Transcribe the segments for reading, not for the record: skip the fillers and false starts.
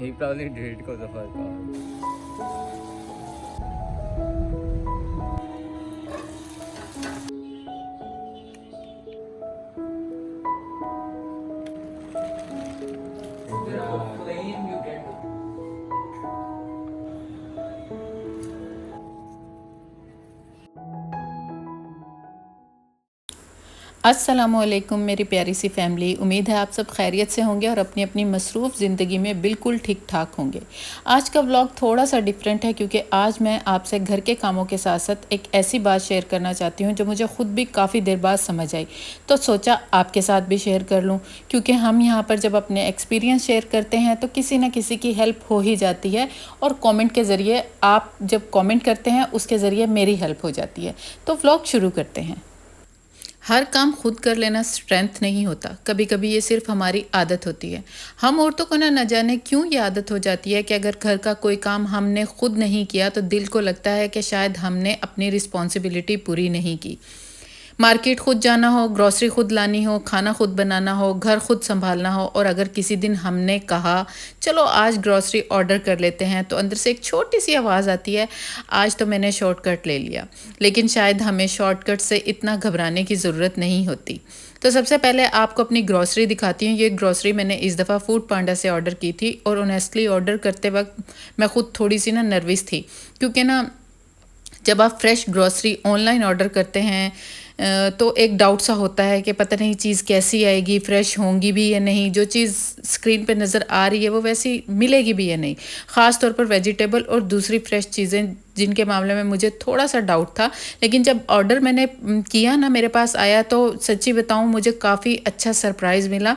He probably did it because of her car. अस्सलामुअलैकुम मेरी प्यारी सी फैमिली। उम्मीद है आप सब खैरियत से होंगे और अपनी अपनी मसरूफ़ ज़िंदगी में बिल्कुल ठीक ठाक होंगे। आज का व्लॉग थोड़ा सा डिफरेंट है क्योंकि आज मैं आपसे घर के कामों के साथ साथ एक ऐसी बात शेयर करना चाहती हूँ जो मुझे ख़ुद भी काफ़ी देर बाद समझ आई, तो सोचा आपके साथ भी शेयर कर लूँ। क्योंकि हम यहाँ पर जब अपने एक्सपीरियंस शेयर करते हैं तो किसी न किसी की हेल्प हो ही जाती है, और कॉमेंट के ज़रिए आप जब कॉमेंट करते हैं उसके ज़रिए मेरी हेल्प हो जाती है। तो व्लॉग शुरू करते हैं। हर काम खुद कर लेना स्ट्रेंथ नहीं होता, कभी कभी ये सिर्फ हमारी आदत होती है। हम औरतों को ना जाने क्यों ये आदत हो जाती है कि अगर घर का कोई काम हमने खुद नहीं किया तो दिल को लगता है कि शायद हमने अपनी रिस्पॉन्सिबिलिटी पूरी नहीं की। मार्केट खुद जाना हो, ग्रॉसरी खुद लानी हो, खाना खुद बनाना हो, घर खुद संभालना हो, और अगर किसी दिन हमने कहा चलो आज ग्रॉसरी ऑर्डर कर लेते हैं तो अंदर से एक छोटी सी आवाज़ आती है, आज तो मैंने शॉर्टकट ले लिया। लेकिन शायद हमें शॉर्टकट से इतना घबराने की ज़रूरत नहीं होती। तो सबसे पहले आपको अपनी ग्रॉसरी दिखाती हूँ। ये ग्रॉसरी मैंने इस दफ़ा फूड पांडा से ऑर्डर की थी, और ऑनेस्टली ऑर्डर करते वक्त मैं ख़ुद थोड़ी सी ना नर्वस थी, क्योंकि ना जब आप फ्रेश ग्रॉसरी ऑनलाइन ऑर्डर करते हैं तो एक डाउट सा होता है कि पता नहीं चीज़ कैसी आएगी, फ़्रेश होंगी भी या नहीं, जो चीज़ स्क्रीन पे नज़र आ रही है वो वैसी मिलेगी भी या नहीं। ख़ास तौर पर वेजिटेबल और दूसरी फ़्रेश चीज़ें जिनके मामले में मुझे थोड़ा सा डाउट था। लेकिन जब ऑर्डर मैंने किया ना, मेरे पास आया, तो सच्ची बताऊँ मुझे काफ़ी अच्छा सरप्राइज़ मिला।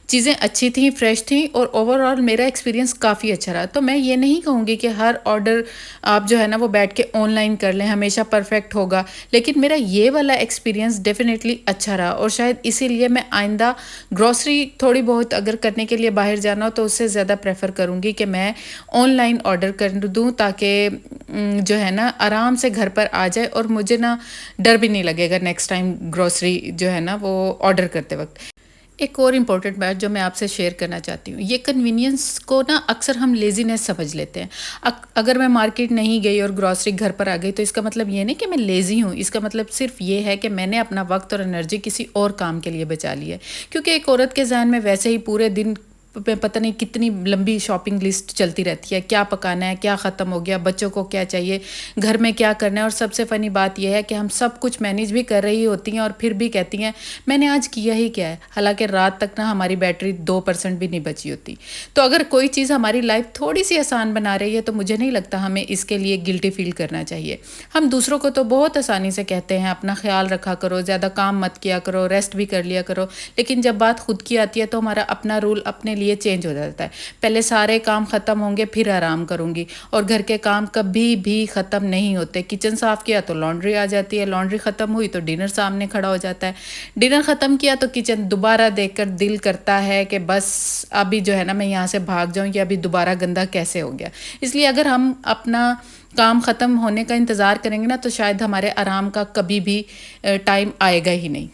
चीज़ें अच्छी थी, फ्रेश थी, और ओवरऑल मेरा एक्सपीरियंस काफ़ी अच्छा रहा। तो मैं ये नहीं कहूँगी कि हर ऑर्डर आप जो है ना वो बैठ के ऑनलाइन कर लें, हमेशा परफेक्ट होगा। लेकिन मेरा ये वाला एक्सपीरियंस डेफिनेटली अच्छा रहा, और शायद इसीलिए मैं आइंदा ग्रॉसरी थोड़ी बहुत अगर करने के लिए बाहर जाना हो तो उससे ज़्यादा प्रेफर करूँगी कि मैं ऑनलाइन ऑर्डर कर दूँ, ताकि जो है ना आराम से घर पर आ जाए, और मुझे ना डर भी नहीं लगेगा नेक्स्ट टाइम ग्रॉसरी जो है ना वो ऑर्डर करते वक्त। एक और इम्पॉर्टेंट बात जो मैं आपसे शेयर करना चाहती हूँ, ये कन्वीनियंस को ना अक्सर हम लेज़ीनेस समझ लेते हैं। अगर मैं मार्केट नहीं गई और ग्रॉसरी घर पर आ गई तो इसका मतलब ये नहीं कि मैं लेज़ी हूँ, इसका मतलब सिर्फ ये है कि मैंने अपना वक्त और एनर्जी किसी और काम के लिए बचा ली है। क्योंकि एक औरत के जहन में वैसे ही पूरे दिन पे पता नहीं कितनी लंबी शॉपिंग लिस्ट चलती रहती है, क्या पकाना है, क्या ख़त्म हो गया, बच्चों को क्या चाहिए, घर में क्या करना है। और सबसे फ़नी बात यह है कि हम सब कुछ मैनेज भी कर रही होती हैं और फिर भी कहती हैं मैंने आज किया ही क्या है, हालांकि रात तक ना हमारी बैटरी 2% भी नहीं बची होती। तो अगर कोई चीज़ हमारी लाइफ थोड़ी सी आसान बना रही है तो मुझे नहीं लगता हमें इसके लिए गिल्टी फील करना चाहिए। हम दूसरों को तो बहुत आसानी से कहते हैं अपना ख्याल रखा करो, ज़्यादा काम मत किया करो, रेस्ट भी कर लिया करो, लेकिन जब बात खुद की आती है तो हमारा अपना रूल अपने लिए चेंज हो जाता है। पहले सारे काम ख़त्म होंगे फिर आराम करूँगी, और घर के काम कभी भी ख़त्म नहीं होते। किचन साफ़ किया तो लॉन्ड्री आ जाती है, लॉन्ड्री ख़त्म हुई तो डिनर सामने खड़ा हो जाता है, डिनर ख़त्म किया तो किचन दोबारा देखकर दिल करता है कि बस अभी जो है ना मैं यहाँ से भाग जाऊँ, कि अभी दोबारा गंदा कैसे हो गया। इसलिए अगर हम अपना काम ख़त्म होने का इंतज़ार करेंगे ना तो शायद हमारे आराम का कभी भी टाइम आएगा ही नहीं।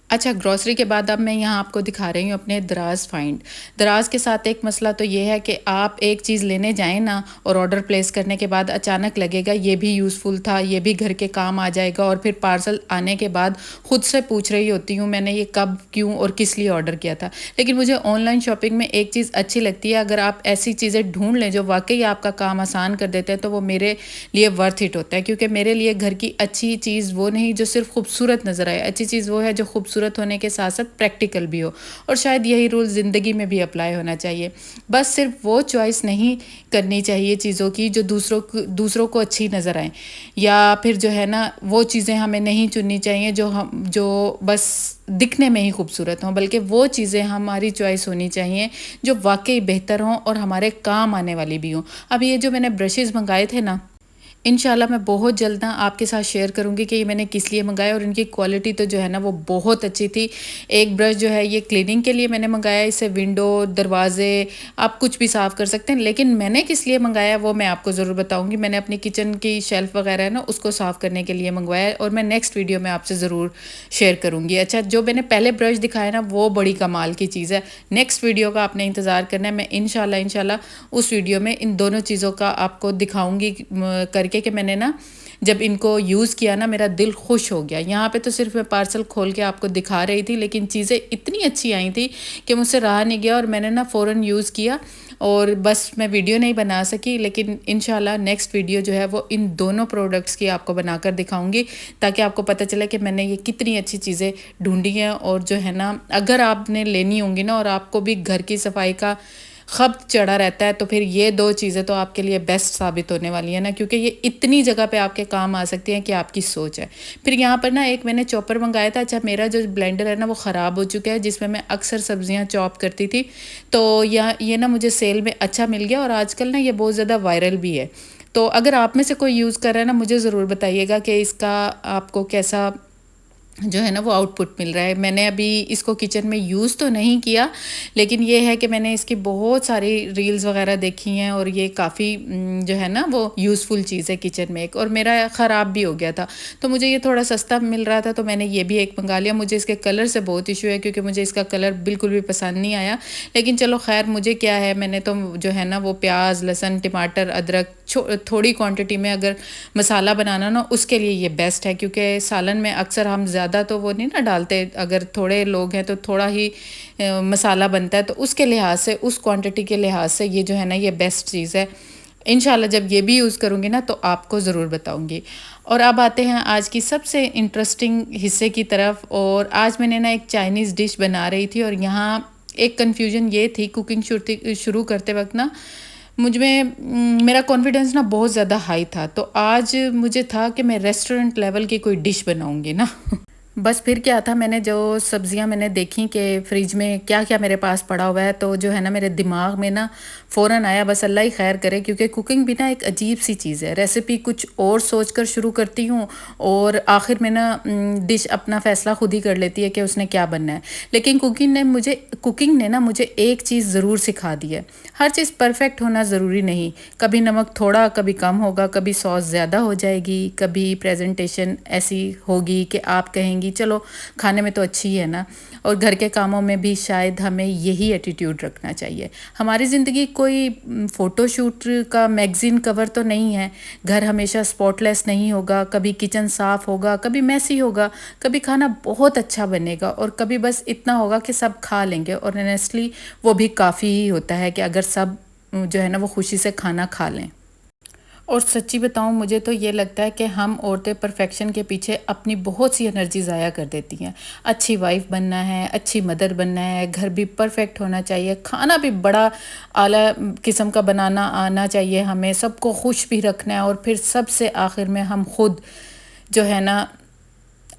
अच्छा, ग्रॉसरी के बाद अब मैं यहाँ आपको दिखा रही हूँ अपने दराज फाइंड। दराज के साथ एक मसला तो ये है कि आप एक चीज़ लेने जाएँ ना, और ऑर्डर प्लेस करने के बाद अचानक लगेगा ये भी यूज़फुल था, ये भी घर के काम आ जाएगा, और फिर पार्सल आने के बाद खुद से पूछ रही होती हूँ मैंने ये कब, क्यों और किस लिए ऑर्डर किया था। लेकिन मुझे ऑनलाइन शॉपिंग में एक चीज़ अच्छी लगती है, अगर आप ऐसी चीज़ें ढूंढ लें जो वाकई आपका काम आसान कर देते हैं तो वो मेरे लिए वर्थ इट होता है। क्योंकि मेरे लिए घर की अच्छी चीज़ वो नहीं जो सिर्फ खूबसूरत नज़र आए, अच्छी चीज़ वो है जो खूबसूरत होने के साथ साथ प्रैक्टिकल भी हो। और शायद यही रूल ज़िंदगी में भी अप्लाई होना चाहिए। बस सिर्फ वो चॉइस नहीं करनी चाहिए चीज़ों की जो दूसरों को अच्छी नज़र आए, या फिर जो है ना वो चीज़ें हमें नहीं चुननी चाहिए जो बस दिखने में ही खूबसूरत हों, बल्कि वो चीज़ें हमारी चॉइस होनी चाहिए जो वाकई बेहतर हों और हमारे काम आने वाली भी हों। अब ये जो मैंने ब्रशेज़ मंगाए थे ना, इंशाल्लाह मैं बहुत जल्द ना आपके साथ शेयर करूँगी कि ये मैंने किस लिए मंगाया, और इनकी क्वालिटी तो जो है ना वो बहुत अच्छी थी। एक ब्रश जो है ये क्लीनिंग के लिए मैंने मंगाया, इससे विंडो, दरवाजे, आप कुछ भी साफ़ कर सकते हैं। लेकिन मैंने किस लिए मंगाया वो मैं आपको ज़रूर बताऊँगी। मैंने अपनी किचन की शेल्फ़ वगैरह है ना उसको साफ़ करने के लिए मंगवाया है, और मैं नेक्स्ट वीडियो में आपसे ज़रूर शेयर करूँगी। अच्छा, जो मैंने पहले ब्रश दिखाया ना वो बड़ी कमाल की चीज़ है। नेक्स्ट वीडियो का आपने इंतज़ार करना है। मैं इंशाल्लाह उस वीडियो में इन दोनों चीज़ों का आपको दिखाऊँगी करके कि मैंने ना जब इनको यूज़ किया ना मेरा दिल खुश हो गया। यहाँ पे तो सिर्फ मैं पार्सल खोल के आपको दिखा रही थी, लेकिन चीज़ें इतनी अच्छी आई थी कि मुझसे रहा नहीं गया, और मैंने ना फ़ौरन यूज़ किया। और बस मैं वीडियो नहीं बना सकी, लेकिन इंशाल्लाह नेक्स्ट वीडियो जो है वो इन दोनों प्रोडक्ट्स की आपको बनाकर दिखाऊंगी, ताकि आपको पता चले कि मैंने ये कितनी अच्छी चीज़ें ढूंढी हैं। और जो है ना अगर आपने लेनी होंगी ना और आपको भी घर की सफाई का खब्त चढ़ा रहता है, तो फिर ये दो चीज़ें तो आपके लिए बेस्ट साबित होने वाली है ना, क्योंकि ये इतनी जगह पे आपके काम आ सकती हैं कि आपकी सोच है। फिर यहाँ पर ना एक मैंने चॉपर मंगाया था। अच्छा, मेरा जो ब्लेंडर है ना वो ख़राब हो चुका है, जिसमें मैं अक्सर सब्जियाँ चॉप करती थी, तो ये ना मुझे सेल में अच्छा मिल गया, और आजकल ना ये बहुत ज़्यादा वायरल भी है। तो अगर आप में से कोई यूज़ कर रहा है ना, मुझे ज़रूर बताइएगा कि इसका आपको कैसा जो है ना वो आउटपुट मिल रहा है। मैंने अभी इसको किचन में यूज़ तो नहीं किया, लेकिन ये है कि मैंने इसकी बहुत सारी रील्स वगैरह देखी हैं, और ये काफ़ी जो है ना वो यूज़फुल चीज़ है किचन में एक। और मेरा ख़राब भी हो गया था, तो मुझे ये थोड़ा सस्ता मिल रहा था, तो मैंने ये भी एक मंगा लिया। मुझे इसके कलर से बहुत इशू है, क्योंकि मुझे इसका कलर बिल्कुल भी पसंद नहीं आया, लेकिन चलो खैर, मुझे क्या है, मैंने तो जो है ना वो प्याज, लहसुन, टमाटर, अदरक थोड़ी क्वांटिटी में अगर मसाला बनाना ना उसके लिए ये बेस्ट है, क्योंकि सालन में अक्सर हम ज़्यादा तो वो नहीं ना डालते। अगर थोड़े लोग हैं तो थोड़ा ही मसाला बनता है, तो उसके लिहाज से, उस क्वांटिटी के लिहाज से ये जो है ना ये बेस्ट चीज़ है। इंशाल्लाह जब ये भी यूज़ करूँगी ना तो आपको ज़रूर बताऊँगी। और अब आते हैं आज की सबसे इंटरेस्टिंग हिस्से की तरफ। और आज मैंने ना एक चाइनीज़ डिश बना रही थी, और यहाँ एक कन्फ्यूजन ये थी, कुकिंग शुरू करते वक्त ना मुझ में मेरा कॉन्फिडेंस ना बहुत ज़्यादा हाई था। तो आज मुझे था कि मैं रेस्टोरेंट लेवल की कोई डिश बनाऊंगी ना। बस फिर क्या था, मैंने जो सब्जियां मैंने देखी कि फ्रिज में क्या क्या मेरे पास पड़ा हुआ है, तो जो है ना मेरे दिमाग में ना फ़ौरन आया, बस अल्लाह ही खैर करे, क्योंकि कुकिंग भी ना एक अजीब सी चीज़ है। रेसिपी कुछ और सोच कर शुरू करती हूँ, और आखिर में ना डिश अपना फ़ैसला खुद ही कर लेती है कि उसने क्या बनना है। लेकिन कुकिंग ने ना मुझे एक चीज़ ज़रूर सिखा दी है। हर चीज़ परफेक्ट होना ज़रूरी नहीं। कभी नमक थोड़ा, कभी कम होगा, कभी सॉस ज़्यादा हो जाएगी, कभी प्रेजेंटेशन ऐसी होगी कि आप कहेंगी चलो खाने में तो अच्छी है ना। और घर के कामों में भी शायद हमें यही एटीट्यूड रखना चाहिए। हमारी ज़िंदगी कोई फ़ोटोशूट का मैगज़ीन कवर तो नहीं है। घर हमेशा स्पॉटलेस नहीं होगा, कभी किचन साफ़ होगा, कभी मैसी होगा, कभी खाना बहुत अच्छा बनेगा, और कभी बस इतना होगा कि सब खा लेंगे। और ऑनेस्टली वो भी काफ़ी ही होता है कि अगर सब जो है ना वो खुशी से खाना खा लें। और सच्ची बताऊं, मुझे तो ये लगता है कि हम औरतें परफेक्शन के पीछे अपनी बहुत सी एनर्जी ज़ाया कर देती हैं। अच्छी वाइफ बनना है, अच्छी मदर बनना है, घर भी परफेक्ट होना चाहिए, खाना भी बड़ा आला किस्म का बनाना आना चाहिए, हमें सबको खुश भी रखना है, और फिर सबसे आखिर में हम खुद जो है ना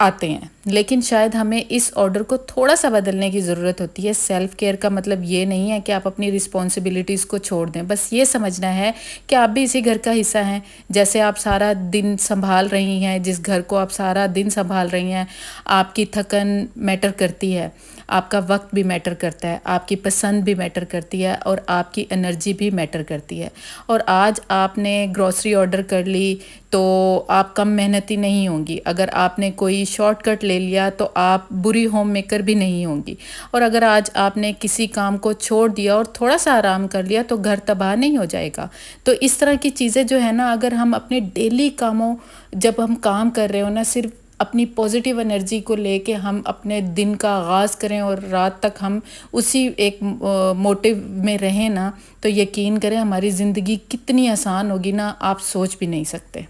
आते हैं। लेकिन शायद हमें इस ऑर्डर को थोड़ा सा बदलने की ज़रूरत होती है। सेल्फ़ केयर का मतलब ये नहीं है कि आप अपनी रिस्पॉन्सिबिलिटीज़ को छोड़ दें। बस ये समझना है कि आप भी इसी घर का हिस्सा हैं। जैसे आप सारा दिन संभाल रही हैं, जिस घर को आप सारा दिन संभाल रही हैं, आपकी थकन मैटर करती है, आपका वक्त भी मैटर करता है, आपकी पसंद भी मैटर करती है, और आपकी एनर्जी भी मैटर करती है। और आज आपने ग्रॉसरी ऑर्डर कर ली तो आप कम मेहनती नहीं होंगी। अगर आपने कोई शॉर्टकट ले लिया तो आप बुरी होम मेकर भी नहीं होंगी। और अगर आज आपने किसी काम को छोड़ दिया और थोड़ा सा आराम कर लिया तो घर तबाह नहीं हो जाएगा। तो इस तरह की चीज़ें जो है ना, अगर हम अपने डेली कामों जब हम काम कर रहे हो ना, सिर्फ अपनी पॉजिटिव एनर्जी को लेके हम अपने दिन का आगाज़ करें और रात तक हम उसी एक मोटिव में रहें ना, तो यकीन करें हमारी ज़िंदगी कितनी आसान होगी ना, आप सोच भी नहीं सकते।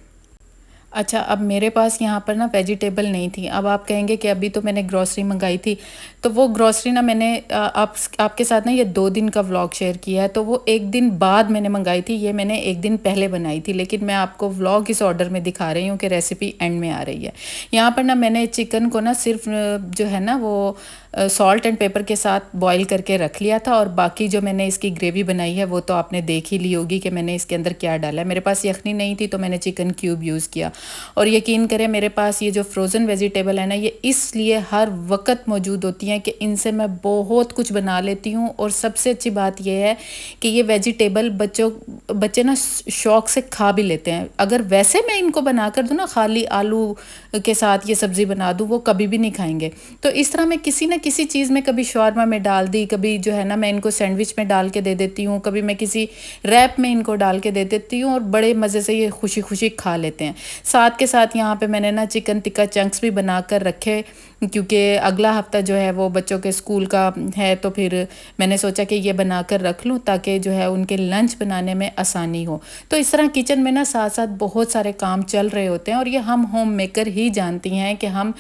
अच्छा, अब मेरे पास यहाँ पर ना वेजिटेबल नहीं थी। अब आप कहेंगे कि अभी तो मैंने ग्रॉसरी मंगाई थी, तो वो ग्रॉसरी ना मैंने आपके साथ ना ये 2 दिन का व्लॉग शेयर किया है, तो वो 1 दिन बाद मैंने मंगाई थी। ये मैंने 1 दिन पहले बनाई थी, लेकिन मैं आपको व्लॉग इस ऑर्डर में दिखा रही हूँ कि रेसिपी एंड में आ रही है। यहाँ पर ना मैंने चिकन को ना सिर्फ जो है ना वो सॉल्ट एंड पेपर के साथ बॉईल करके रख लिया था। और बाकी जो मैंने इसकी ग्रेवी बनाई है वो तो आपने देख ही ली होगी कि मैंने इसके अंदर क्या डाला है। मेरे पास यखनी नहीं थी तो मैंने चिकन क्यूब यूज़ किया। और यकीन करें मेरे पास ये जो फ्रोज़न वेजिटेबल है ना, ये इसलिए हर वक्त मौजूद होती हैं कि इनसे मैं बहुत कुछ बना लेती हूँ। और सबसे अच्छी बात यह है कि ये वेजिटेबल बच्चे ना शौक़ से खा भी लेते हैं। अगर वैसे मैं इनको बना कर दूँ ना, खाली आलू के साथ ये सब्ज़ी बना दूँ, वो कभी भी नहीं खाएंगे। तो इस तरह मैं किसी ना किसी चीज़ में, कभी शॉर्मा में डाल दी, कभी जो है ना मैं इनको सैंडविच में डाल के दे देती हूँ, कभी मैं किसी रैप में इनको डाल के दे देती हूँ और बड़े मज़े से ये खुशी खुशी खा लेते हैं। साथ के साथ यहाँ पे मैंने ना चिकन टिक्का चंक्स भी बना कर रखे, क्योंकि अगला हफ्ता जो है वो बच्चों के स्कूल का है। तो फिर मैंने सोचा कि ये बना कर रख लूँ ताकि जो है उनके लंच बनाने में आसानी हो। तो इस तरह किचन में ना साथ साथ बहुत सारे काम चल रहे होते हैं। और ये हम होम मेकर ही जानती हैं कि हम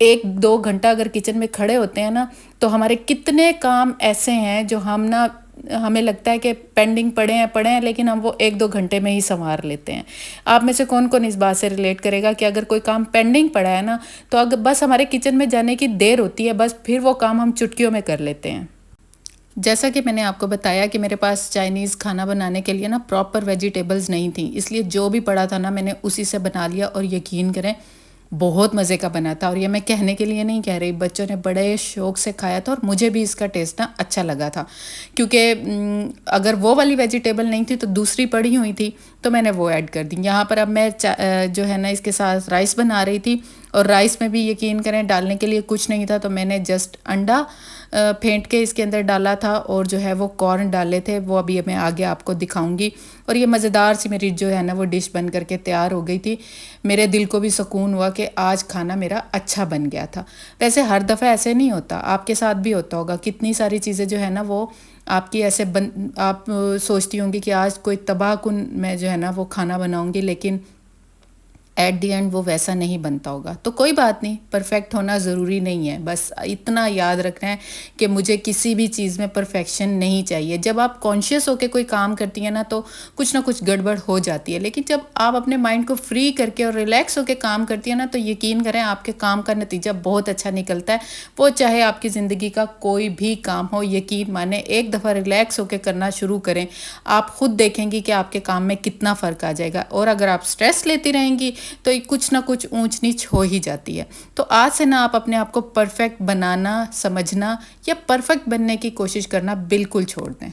1-2 घंटा अगर किचन में खड़े होते हैं ना, तो हमारे कितने काम ऐसे हैं जो हमें लगता है कि पेंडिंग पड़े हैं, लेकिन हम वो 1-2 घंटे में ही संवार लेते हैं। आप में से कौन कौन इस बात से रिलेट करेगा कि अगर कोई काम पेंडिंग पड़ा है ना, तो अगर बस हमारे किचन में जाने की देर होती है, बस फिर वो काम हम चुटकियों में कर लेते हैं। जैसा कि मैंने आपको बताया कि मेरे पास चाइनीज़ खाना बनाने के लिए ना प्रॉपर वेजिटेबल्स नहीं थी, इसलिए जो भी पड़ा था ना मैंने उसी से बना लिया। और यकीन करें बहुत मज़े का बना था। और ये मैं कहने के लिए नहीं कह रही, बच्चों ने बड़े शौक़ से खाया था और मुझे भी इसका टेस्ट ना अच्छा लगा था। क्योंकि अगर वो वाली वेजिटेबल नहीं थी तो दूसरी पड़ी हुई थी, तो मैंने वो ऐड कर दी। यहाँ पर अब मैं जो है ना इसके साथ राइस बना रही थी। और राइस में भी यकीन करें डालने के लिए कुछ नहीं था, तो मैंने जस्ट अंडा फेंट के इसके अंदर डाला था और जो है वो कॉर्न डाले थे, वो अभी मैं आगे आपको दिखाऊंगी। और ये मज़ेदार सी मेरी जो है ना वो डिश बन करके तैयार हो गई थी। मेरे दिल को भी सुकून हुआ कि आज खाना मेरा अच्छा बन गया था। वैसे हर दफ़ा ऐसे नहीं होता, आपके साथ भी होता होगा। कितनी सारी चीज़ें जो है ना वो आपकी ऐसे आप सोचती होंगी कि आज कोई तबाहकुन मैं जो है ना वो खाना बनाऊंगी, लेकिन एट दी एंड वो वैसा नहीं बनता होगा। तो कोई बात नहीं, परफेक्ट होना ज़रूरी नहीं है। बस इतना याद रखना है कि मुझे किसी भी चीज़ में परफेक्शन नहीं चाहिए। जब आप कॉन्शियस होकर कोई काम करती हैं ना, तो कुछ ना कुछ गड़बड़ हो जाती है। लेकिन जब आप अपने माइंड को फ्री करके और रिलैक्स होकर काम करती हैं ना, तो यकीन करें आपके काम का नतीजा बहुत अच्छा निकलता है। वो चाहे आपकी ज़िंदगी का कोई भी काम हो, यकीन माने एक दफ़ा रिलैक्स होकर करना शुरू करें, आप खुद देखेंगी कि आपके काम में कितना फ़र्क आ जाएगा। और अगर आप स्ट्रेस लेती रहेंगी तो कुछ ना कुछ ऊंच नीच हो ही जाती है। तो आज से ना आप अपने आप को परफेक्ट बनाना, समझना या परफेक्ट बनने की कोशिश करना बिल्कुल छोड़ दें।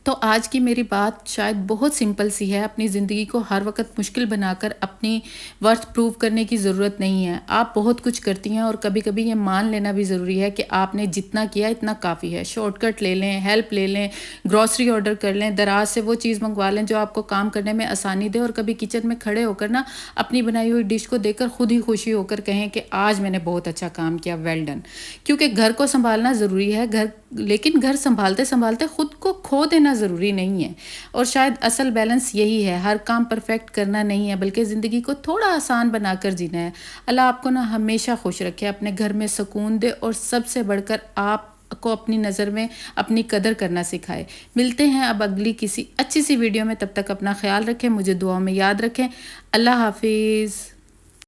तो आज की मेरी बात शायद बहुत सिंपल सी है। अपनी ज़िंदगी को हर वक्त मुश्किल बनाकर अपनी वर्थ प्रूव करने की ज़रूरत नहीं है। आप बहुत कुछ करती हैं और कभी कभी ये मान लेना भी ज़रूरी है कि आपने जितना किया इतना काफ़ी है। शॉर्टकट ले लें, हेल्प ले लें, ग्रॉसरी ऑर्डर कर लें, दराज से वो चीज़ मंगवा लें जो आपको काम करने में आसानी दे। और कभी किचन में खड़े होकर ना अपनी बनाई हुई डिश को देखकर खुद ही खुशी होकर कहें कि आज मैंने बहुत अच्छा काम किया, वेल डन। क्योंकि घर को संभालना ज़रूरी है, लेकिन घर संभालते संभालते खुद को खो देना ज़रूरी नहीं है। और शायद असल बैलेंस यही है, हर काम परफेक्ट करना नहीं है, बल्कि ज़िंदगी को थोड़ा आसान बनाकर जीना है। अल्लाह आपको ना हमेशा खुश रखे, अपने घर में सुकून दे और सबसे बढ़कर आप को अपनी नज़र में अपनी कदर करना सिखाए। मिलते हैं अब अगली किसी अच्छी सी वीडियो में। तब तक अपना ख्याल रखें, मुझे दुआ में याद रखें। अल्लाह हाफिज़।